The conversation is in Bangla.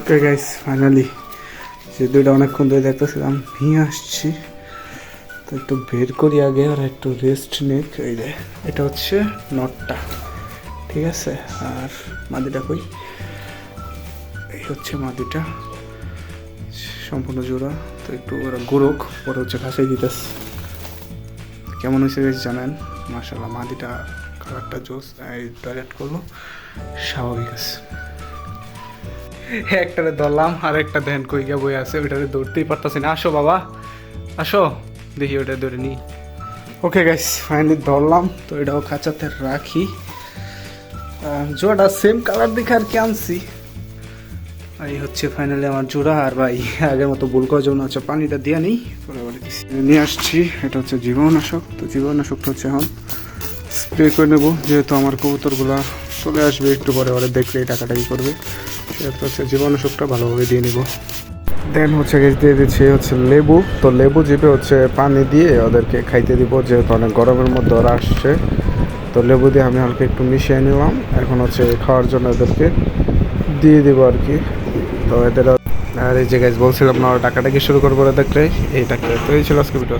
ওকে গাইস, ফাইনালি যে দুইটা অনেকক্ষণ ধরে দেখতেছিলাম নিয়ে আসছি। তো একটু বের করি আগে, আর একটু রেস্ট নিক। এই যে এটা হচ্ছে নটটা, ঠিক আছে। আর মাদিটা কই? এই হচ্ছে মাদিটা, সম্পূর্ণ জোড়া। তো একটু ওরা গোরক পরে হচ্ছে খাসাই দিতেছে। কেমন হয়েছে বেশ জানেন। মাশাআল্লাহ, মাদিটা কালারটা জোস। এই টয়লেট করলো, স্বাভাবিক আছে। একটারে ধরলাম, আর একটা ধ্যান কই গিয়া বই আছে, ওইটারে দৌড়তেই পারতাছি না। আসো বাবা আসো, দেখি ওটা ধরে নিই। ওকে গাইস, ফাইনালি ধরলাম। তো এটাও খাঁচাতে রাখি। জোড়াটা সেম কালার দেখে আর কি আনছি। আর এই হচ্ছে ফাইনালি আমার জোড়া। আর ভাই আগের মতো ভুল করার জন্য হচ্ছে পানিটা দিয়ে নিই, পরে নিয়ে আসছি। এটা হচ্ছে জীবাণুনাশক। তো জীবাণুনাশকটা হচ্ছে এখন স্প্রে করে নেবো, যেহেতু আমার কবুতরগুলা চলে আসবে একটু পরে, ওরা দেখলে এই টাকাটাই করবে। সেটা হচ্ছে জীবাণুনাশকটা ভালোভাবে দিয়ে নিব। দেন হচ্ছে দিয়ে দিচ্ছি হচ্ছে লেবু। তো লেবু জিপে হচ্ছে পানি দিয়ে ওদেরকে খাইতে দিব, যেহেতু অনেক গরমের মধ্যে ওরা আসছে। তো লেবু দিয়ে আমি হালকা একটু মিশিয়ে নিলাম। এখন হচ্ছে খাওয়ার জন্য ওদেরকে দিয়ে দিব আর কি। তো এদের আর এই যে গাইস বলছিলাম না, ওরা টাকাটাকি শুরু করবো দেখলে এই টাকা। তো এই ছিল আজকে ভিডিও।